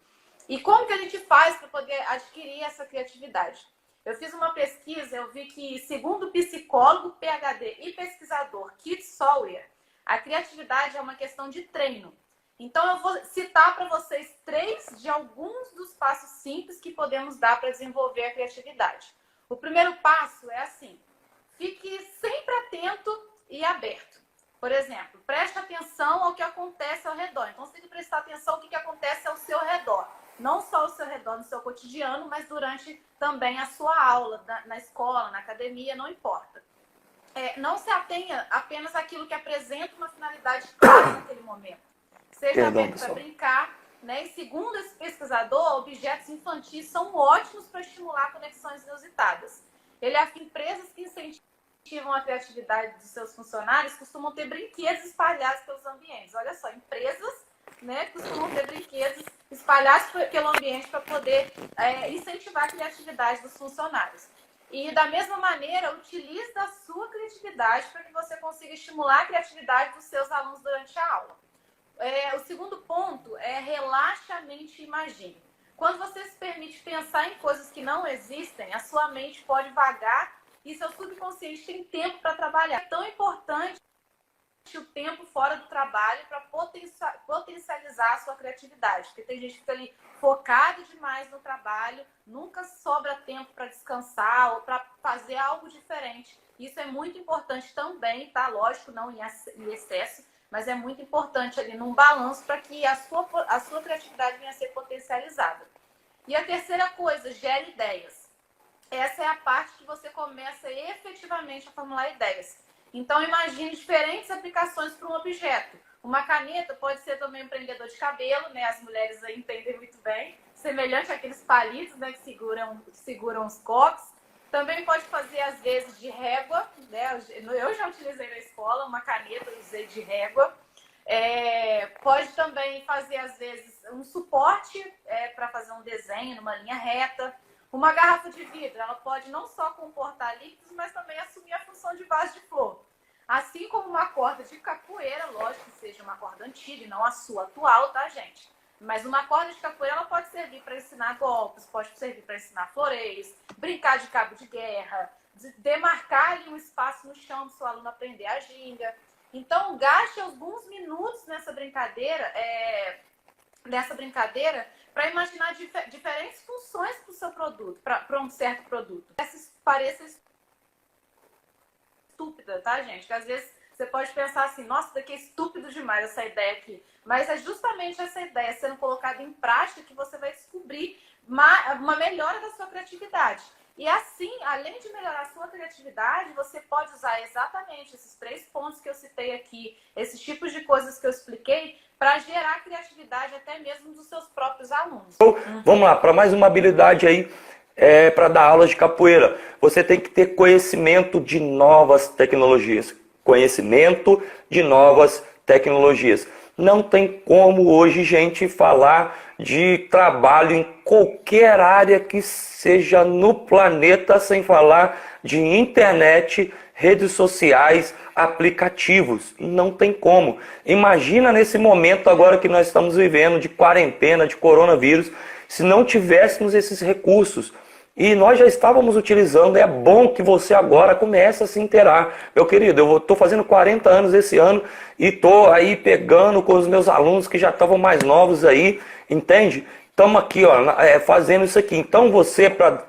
E como que a gente faz para poder adquirir essa criatividade? Eu fiz uma pesquisa, eu vi que, segundo o psicólogo, PhD e pesquisador Keith Sawyer, a criatividade é uma questão de treino. Então, eu vou citar para vocês 3 de alguns dos passos simples que podemos dar para desenvolver a criatividade. O primeiro passo é assim: fique sempre atento e aberto. Por exemplo, preste atenção ao que acontece ao redor. Então, você tem que prestar atenção ao que acontece ao seu redor. Não só ao seu redor no seu cotidiano, mas durante também a sua aula, na escola, na academia, não importa. Não se atenha apenas àquilo que apresenta uma finalidade clara naquele momento. Seja aberto para brincar, né? E segundo esse pesquisador, objetos infantis são ótimos para estimular conexões inusitadas. Ele afirma que empresas que incentivam a criatividade dos seus funcionários costumam ter brinquedos espalhados pelos ambientes. Olha só, empresas, né, costumam ter brinquedos espalhados pelo ambiente para poder incentivar a criatividade dos funcionários. E da mesma maneira, utilize da sua criatividade para que você consiga estimular a criatividade dos seus alunos durante a aula. O segundo ponto é relaxe a mente e imagine. Quando você se permite pensar em coisas que não existem, a sua mente pode vagar e seu subconsciente tem tempo para trabalhar. É tão importante o tempo fora do trabalho para potencializar a sua criatividade. Porque tem gente que fica ali focado demais no trabalho, nunca sobra tempo para descansar ou para fazer algo diferente. Isso é muito importante também, tá? Lógico, não em excesso, mas é muito importante ali num balanço para que a sua criatividade venha a ser potencializada. E a terceira coisa, gere ideias. Essa é a parte que você começa efetivamente a formular ideias. Então, imagine diferentes aplicações para um objeto. Uma caneta pode ser também um prendedor de cabelo, né? As mulheres aí entendem muito bem. Semelhante àqueles palitos, né, que seguram os coques. Também pode fazer, às vezes, de régua, né? Eu já utilizei na escola uma caneta, eu usei de régua. Pode também fazer, às vezes, um suporte para fazer um desenho numa linha reta. Uma garrafa de vidro, ela pode não só comportar líquidos, mas também assumir a função de vaso de flor. Assim como uma corda de capoeira, lógico que seja uma corda antiga e não a sua atual, tá, gente? Mas uma corda de capoeira ela pode servir para ensinar golpes, pode servir para ensinar floreios, brincar de cabo de guerra, demarcar ali um espaço no chão para o seu aluno aprender a ginga. Então, gaste alguns minutos nessa brincadeira, para imaginar diferentes funções para o seu produto, para um certo produto. Essa pareça estúpida, tá, gente? Que às vezes você pode pensar assim, nossa, daqui é estúpido demais essa ideia aqui. Mas é justamente essa ideia sendo colocada em prática que você vai descobrir uma melhora da sua criatividade. E assim, além de melhorar a sua criatividade, você pode usar exatamente esses 3 pontos que eu citei aqui, esses tipos de coisas que eu expliquei, para gerar criatividade até mesmo dos seus próprios alunos. Então, vamos lá, para mais uma habilidade aí, para dar aulas de capoeira. Você tem que ter conhecimento de novas tecnologias. Conhecimento de novas tecnologias. Não tem como hoje, gente, falar de trabalho em qualquer área que seja no planeta sem falar de internet, redes sociais, aplicativos. Não tem como. Imagina nesse momento agora que nós estamos vivendo de quarentena, de coronavírus, se não tivéssemos esses recursos. E nós já estávamos utilizando, é bom que você agora comece a se inteirar. Meu querido, eu estou fazendo 40 anos esse ano e estou aí pegando com os meus alunos que já estavam mais novos aí, entende? Estamos aqui fazendo isso aqui. Então você, para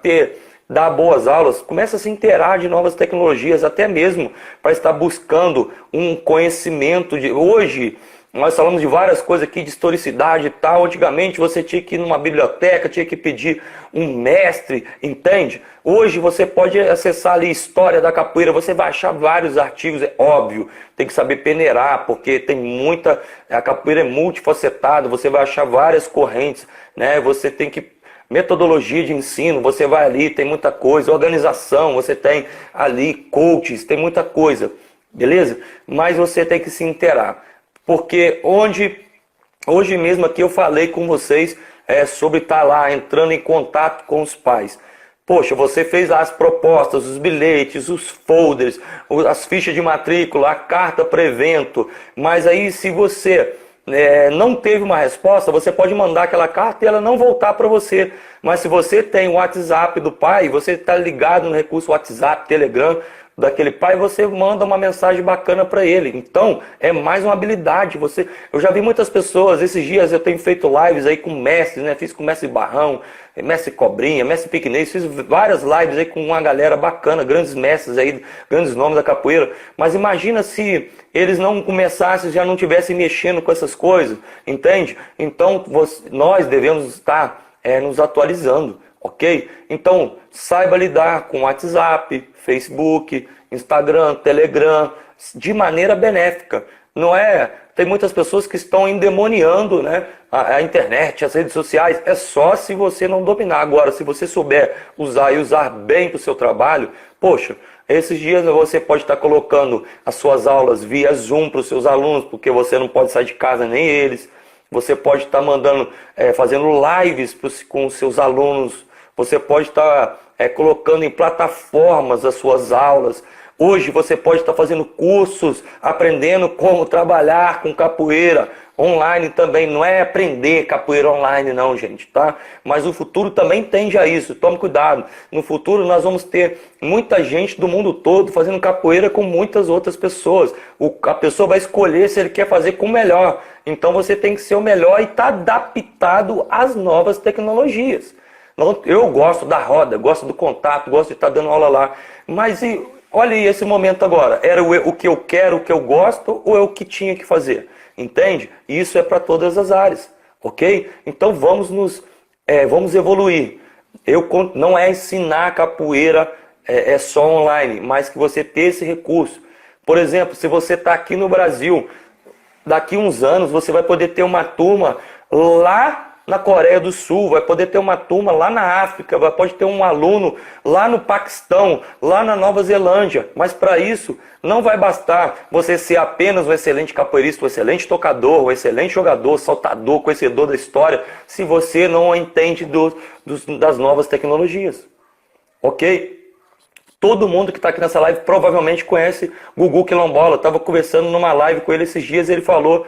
dar boas aulas, começa a se inteirar de novas tecnologias, até mesmo para estar buscando um conhecimento de hoje. Nós falamos de várias coisas aqui, de historicidade e tal. Antigamente você tinha que ir numa biblioteca, tinha que pedir um mestre, entende? Hoje você pode acessar ali história da capoeira, você vai achar vários artigos, é óbvio. Tem que saber peneirar, porque tem muita... A capoeira é multifacetada, você vai achar várias correntes, né? Você tem que... Metodologia de ensino, você vai ali, tem muita coisa. Organização, você tem ali coaches, tem muita coisa, beleza? Mas você tem que se inteirar. Porque hoje mesmo aqui eu falei com vocês sobre estar lá entrando em contato com os pais. Poxa, você fez lá as propostas, os bilhetes, os folders, as fichas de matrícula, a carta para evento. Mas aí se você não teve uma resposta, você pode mandar aquela carta e ela não voltar para você. Mas se você tem o WhatsApp do pai, você está ligado no recurso WhatsApp, Telegram, daquele pai, você manda uma mensagem bacana para ele. Então, é mais uma habilidade. Eu já vi muitas pessoas, esses dias eu tenho feito lives aí com mestres, né? Fiz com o mestre Barrão, mestre Cobrinha, mestre Piquenês, fiz várias lives aí com uma galera bacana, grandes mestres aí, grandes nomes da capoeira. Mas imagina se eles não começassem, já não estivessem mexendo com essas coisas, entende? Então, nós devemos estar nos atualizando. Ok? Então, saiba lidar com WhatsApp, Facebook, Instagram, Telegram, de maneira benéfica. Não é? Tem muitas pessoas que estão endemoniando, né, a internet, as redes sociais. É só se você não dominar. Agora, se você souber usar e usar bem para o seu trabalho, poxa, esses dias você pode estar colocando as suas aulas via Zoom para os seus alunos, porque você não pode sair de casa nem eles. Você pode estar fazendo lives com os seus alunos. Você pode estar colocando em plataformas as suas aulas. Hoje você pode estar fazendo cursos, aprendendo como trabalhar com capoeira online também. Não é aprender capoeira online não, gente, tá? Mas o futuro também tende a isso. Tome cuidado. No futuro nós vamos ter muita gente do mundo todo fazendo capoeira com muitas outras pessoas. A pessoa vai escolher se ele quer fazer com o melhor. Então você tem que ser o melhor e estar adaptado às novas tecnologias. Eu gosto da roda, gosto do contato, gosto de estar dando aula lá. Mas olha aí esse momento agora. Era o que eu quero, o que eu gosto ou é o que tinha que fazer? Entende? E isso é para todas as áreas. Ok? Então vamos evoluir. Não é ensinar capoeira só online, mas que você ter esse recurso. Por exemplo, se você está aqui no Brasil, daqui uns anos você vai poder ter uma turma lá na Coreia do Sul, vai poder ter uma turma lá na África, pode ter um aluno lá no Paquistão, lá na Nova Zelândia. Mas para isso não vai bastar você ser apenas um excelente capoeirista, um excelente tocador, um excelente jogador, saltador, conhecedor da história, se você não entende das novas tecnologias. Ok? Todo mundo que está aqui nessa live provavelmente conhece Gugu Quilombola. Eu estava conversando numa live com ele esses dias e ele falou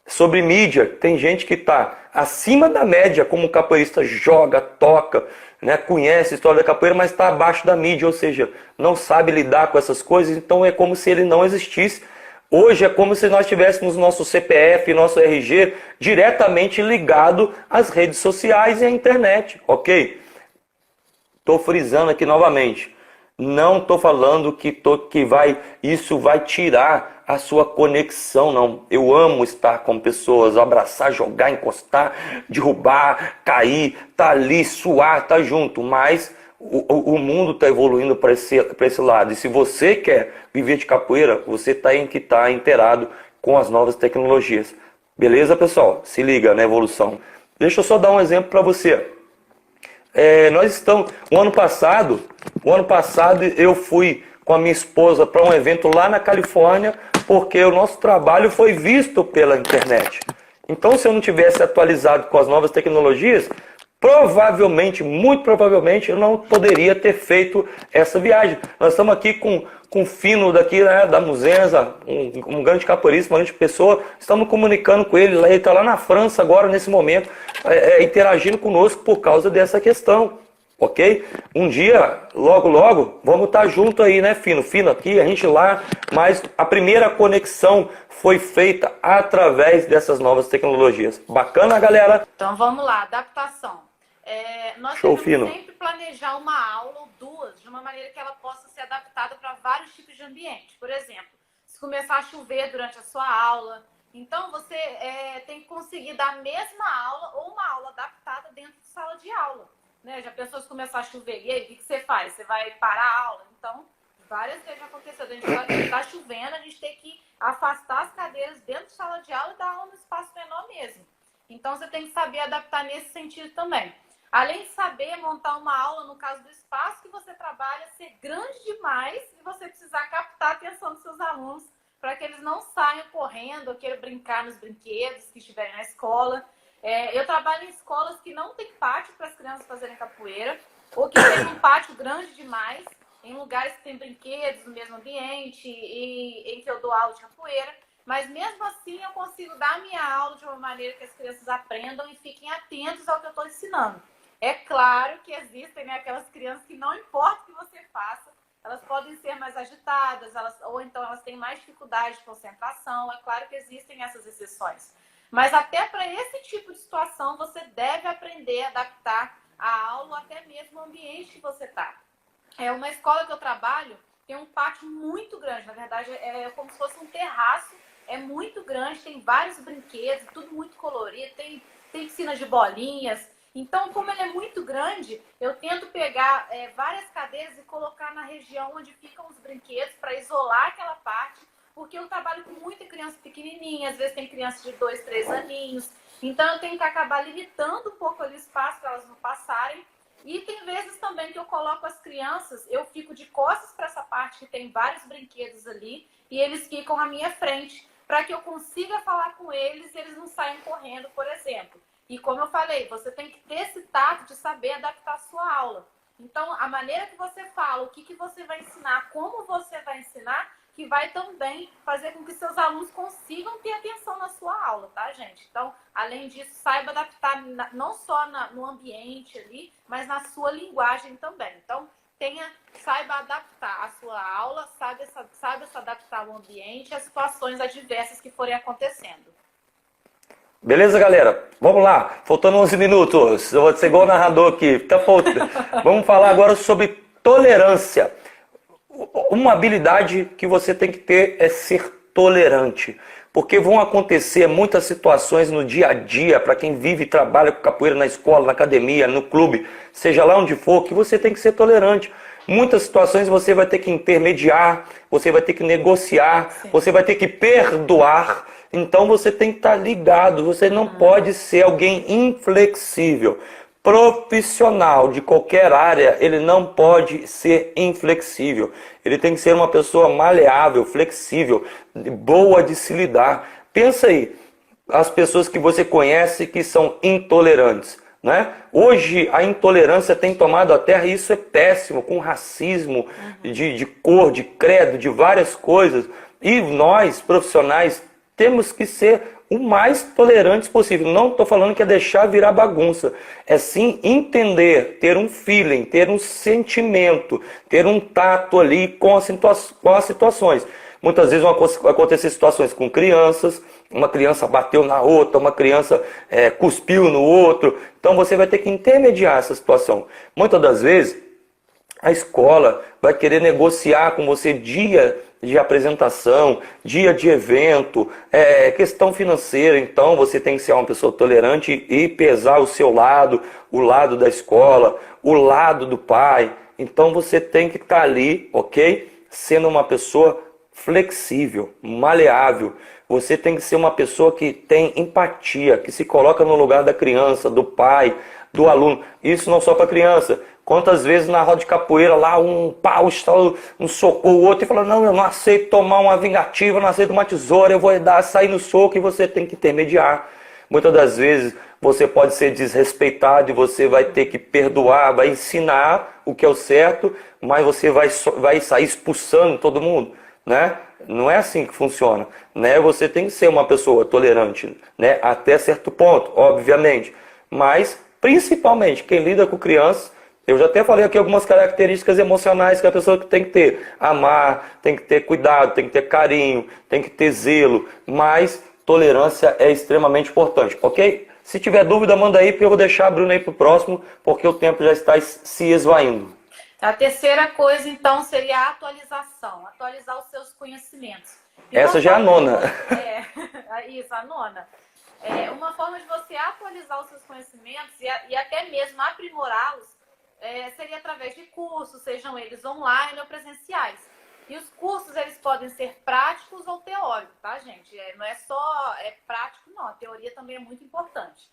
Sobre mídia, tem gente que está acima da média, como capoeirista joga, toca, né, conhece a história da capoeira, mas está abaixo da mídia, ou seja, não sabe lidar com essas coisas, então é como se ele não existisse. Hoje é como se nós tivéssemos nosso CPF, nosso RG diretamente ligado às redes sociais e à internet, ok? Estou frisando aqui novamente. Não estou falando que isso vai tirar a sua conexão, não. Eu amo estar com pessoas, abraçar, jogar, encostar, derrubar, cair, tá ali, suar, tá junto. Mas o mundo está evoluindo para esse lado. E se você quer viver de capoeira, você tem que estar inteirado com as novas tecnologias. Beleza, pessoal? Se liga na evolução. Deixa eu só dar um exemplo para você. Nós estamos, o ano passado eu fui com a minha esposa para um evento lá na Califórnia, porque o nosso trabalho foi visto pela internet. Então, se eu não tivesse atualizado com as novas tecnologias, provavelmente, muito provavelmente, eu não poderia ter feito essa viagem. Nós estamos aqui com o Fino daqui, né, da Muzenza, um grande capoeirista, uma grande pessoa. Estamos comunicando com ele, ele está lá na França agora, nesse momento, interagindo conosco por causa dessa questão, ok? Um dia, logo, logo, vamos estar junto aí, né, Fino? Fino aqui, a gente lá, mas a primeira conexão foi feita através dessas novas tecnologias. Bacana, galera? Então vamos lá, adaptação. Nós Show, devemos Fino. sempre planejar uma aula ou duas de uma maneira que ela possa ser adaptada para vários tipos de ambiente. Por exemplo, se começar a chover durante a sua aula, então você tem que conseguir dar a mesma aula ou uma aula adaptada dentro de sala de aula. Né? Já pensou se começar a chover? E aí, o que você faz? Você vai parar a aula? Então, várias vezes já aconteceu. A gente está chovendo, a gente tem que afastar as cadeiras dentro de sala de aula e dar aula no espaço menor mesmo. Então, você tem que saber adaptar nesse sentido também. Além de saber montar uma aula, no caso do espaço que você trabalha, ser grande demais e você precisar captar a atenção dos seus alunos para que eles não saiam correndo ou queiram brincar nos brinquedos que estiverem na escola. Eu trabalho em escolas que não tem pátio para as crianças fazerem capoeira ou que tem um pátio grande demais, em lugares que tem brinquedos no mesmo ambiente e em que eu dou aula de capoeira. Mas mesmo assim eu consigo dar a minha aula de uma maneira que as crianças aprendam e fiquem atentos ao que eu estou ensinando. É claro que existem, né, aquelas crianças que não importa o que você faça, elas podem ser mais agitadas, ou então elas têm mais dificuldade de concentração. É claro que existem essas exceções. Mas até para esse tipo de situação, você deve aprender a adaptar a aula ou até mesmo o ambiente que você está. Uma escola que eu trabalho tem um pátio muito grande, na verdade é como se fosse um terraço, é muito grande, tem vários brinquedos, tudo muito colorido, tem piscina de bolinhas. Então, como ele é muito grande, eu tento pegar várias cadeiras e colocar na região onde ficam os brinquedos para isolar aquela parte, porque eu trabalho com muita criança pequenininha, às vezes tem crianças de 2, 3 aninhos, então eu tenho que acabar limitando um pouco ali o espaço para elas não passarem. E tem vezes também que eu coloco as crianças, eu fico de costas para essa parte que tem vários brinquedos ali, e eles ficam à minha frente, para que eu consiga falar com eles e eles não saiam correndo, por exemplo. E como eu falei, você tem que ter esse tato de saber adaptar a sua aula. Então, a maneira que você fala, o que você vai ensinar, como você vai ensinar, que vai também fazer com que seus alunos consigam ter atenção na sua aula, tá, gente? Então, além disso, saiba adaptar não só no ambiente ali, mas na sua linguagem também. Então, saiba adaptar a sua aula, saiba se adaptar ao ambiente e às situações adversas que forem acontecendo. Beleza, galera? Vamos lá. Faltando 11 minutos. Eu vou ser igual o narrador aqui. Tá faltando. Vamos falar agora sobre tolerância. Uma habilidade que você tem que ter é ser tolerante. Porque vão acontecer muitas situações no dia a dia, para quem vive e trabalha com capoeira na escola, na academia, no clube, seja lá onde for, que você tem que ser tolerante. Muitas situações você vai ter que intermediar, você vai ter que negociar, você vai ter que perdoar. Então você tem que estar ligado, você não pode ser alguém inflexível. Profissional de qualquer área, ele não pode ser inflexível. Ele tem que ser uma pessoa maleável, flexível, boa de se lidar. Pensa aí, as pessoas que você conhece que são intolerantes, né? Hoje a intolerância tem tomado a terra e isso é péssimo, com racismo de cor, de credo, de várias coisas. E nós, profissionais, temos que ser o mais tolerantes possível. Não estou falando que é deixar virar bagunça. É sim entender, ter um feeling, ter um sentimento, ter um tato ali com as situações. Muitas vezes vão acontecer situações com crianças, uma criança bateu na outra, uma criança cuspiu no outro. Então você vai ter que intermediar essa situação. Muitas das vezes a escola vai querer negociar com você dia de apresentação, dia de evento, questão financeira. Então você tem que ser uma pessoa tolerante e pesar o seu lado, o lado da escola, o lado do pai. Então você tem que estar ali, ok? Sendo uma pessoa flexível, maleável. Você tem que ser uma pessoa que tem empatia, que se coloca no lugar da criança, do pai, do aluno. Isso não só para criança. Quantas vezes na roda de capoeira lá um pau um socou o outro e fala: não, eu não aceito tomar uma vingativa, eu não aceito uma tesoura, eu vou sair no soco, e você tem que intermediar. Muitas das vezes você pode ser desrespeitado e você vai ter que perdoar, vai ensinar o que é o certo, mas você vai sair expulsando todo mundo, né? Não é assim que funciona, né? Você tem que ser uma pessoa tolerante, né? Até certo ponto, obviamente, mas principalmente quem lida com crianças. Eu já até falei aqui algumas características emocionais que a pessoa tem que ter. Amar, tem que ter cuidado, tem que ter carinho, tem que ter zelo. Mas tolerância é extremamente importante, ok? Se tiver dúvida, manda aí, porque eu vou deixar a Bruna aí para o próximo, porque o tempo já está se esvaindo. A terceira coisa, então, seria a atualização. Atualizar os seus conhecimentos. Essa já é a nona. Isso, a nona. Uma forma de você atualizar os seus conhecimentos e até mesmo aprimorá-los seria através de cursos, sejam eles online ou presenciais. E os cursos, eles podem ser práticos ou teóricos, tá, gente? Não é só prático, não. A teoria também é muito importante.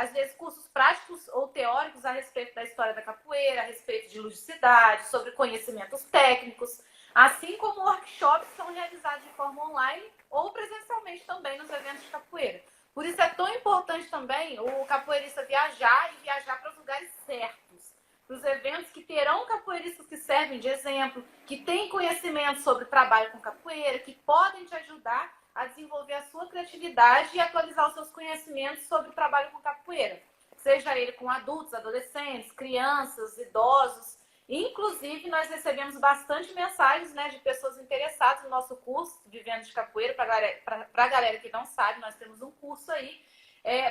Às vezes, cursos práticos ou teóricos a respeito da história da capoeira, a respeito de ludicidade, sobre conhecimentos técnicos, assim como workshops que são realizados de forma online ou presencialmente também nos eventos de capoeira. Por isso é tão importante também o capoeirista viajar e viajar para os lugares certos, para os eventos que terão capoeiristas que servem de exemplo, que têm conhecimento sobre trabalho com capoeira, que podem te ajudar a desenvolver a sua criatividade e atualizar os seus conhecimentos sobre o trabalho com capoeira. Seja ele com adultos, adolescentes, crianças, idosos. Inclusive, nós recebemos bastante mensagens, né, de pessoas interessadas no nosso curso Vivendo de Capoeira. Para a galera que não sabe, nós temos um curso aí,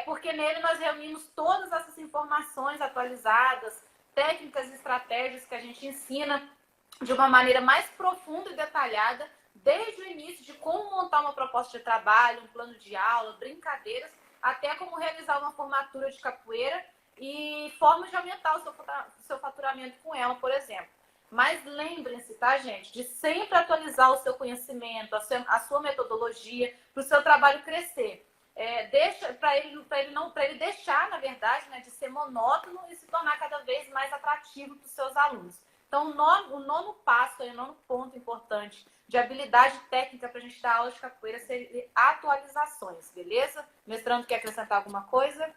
porque nele nós reunimos todas essas informações atualizadas, técnicas e estratégias que a gente ensina de uma maneira mais profunda e detalhada, desde o início de como montar uma proposta de trabalho, um plano de aula, brincadeiras, até como realizar uma formatura de capoeira e formas de aumentar o seu faturamento com ela, por exemplo. Mas lembrem-se, tá, gente, de sempre atualizar o seu conhecimento, a sua metodologia, para o seu trabalho crescer. Para ele deixar, na verdade, né, de ser monótono e se tornar cada vez mais atrativo para os seus alunos. Então, o nono passo, o nono ponto importante de habilidade técnica para a gente dar aula de capoeira seria atualizações, beleza? Mestrando, quer acrescentar alguma coisa?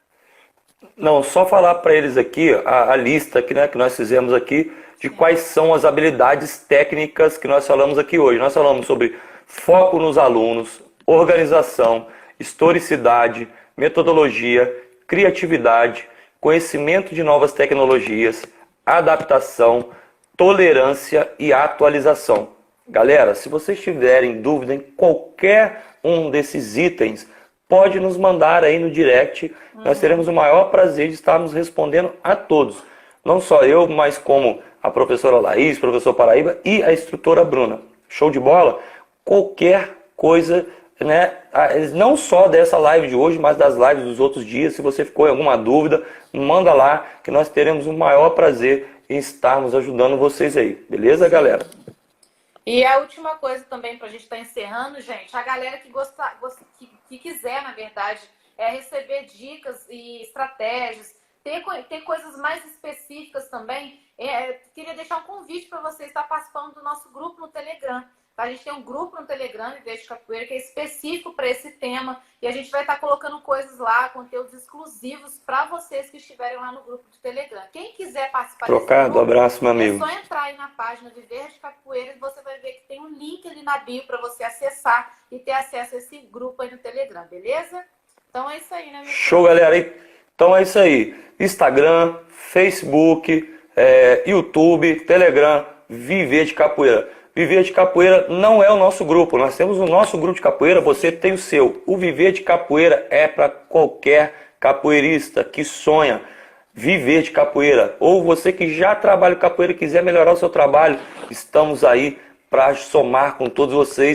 Não, só falar para eles aqui a lista aqui, né, que nós fizemos aqui de quais são as habilidades técnicas que nós falamos aqui hoje. Nós falamos sobre foco nos alunos, organização, historicidade, metodologia, criatividade, conhecimento de novas tecnologias, adaptação, tolerância e atualização. Galera, se vocês tiverem dúvida em qualquer um desses itens, pode nos mandar aí no direct. Nós teremos o maior prazer de estarmos respondendo a todos. Não só eu, mas como a professora Laís, professor Paraíba e a instrutora Bruna. Show de bola? Qualquer coisa, né? Não só dessa live de hoje, mas das lives dos outros dias. Se você ficou em alguma dúvida, manda lá que nós teremos o maior prazer em estarmos ajudando vocês aí. Beleza, galera? E a última coisa também, para a gente estar encerrando, gente, a galera que quiser, na verdade, receber dicas e estratégias, ter coisas mais específicas também, queria deixar um convite para você estar participando do nosso grupo no Telegram. A gente tem um grupo no Telegram, Viver de Capoeira, que é específico para esse tema. E a gente vai estar colocando coisas lá, conteúdos exclusivos para vocês que estiverem lá no grupo do Telegram. Quem quiser participar Trocado, desse grupo, abraço, meu é amigo. só entrar aí na página Viver de Capoeira e você vai ver que tem um link ali na bio para você acessar e ter acesso a esse grupo aí no Telegram, beleza? Então é isso aí, né, meu Show, galera. Então é isso aí. Instagram, Facebook, YouTube, Telegram, Viver de Capoeira. Viver de Capoeira não é o nosso grupo. Nós temos o nosso grupo de capoeira, você tem o seu. O Viver de Capoeira é para qualquer capoeirista que sonha viver de capoeira. Ou você que já trabalha com capoeira e quiser melhorar o seu trabalho, estamos aí para somar com todos vocês.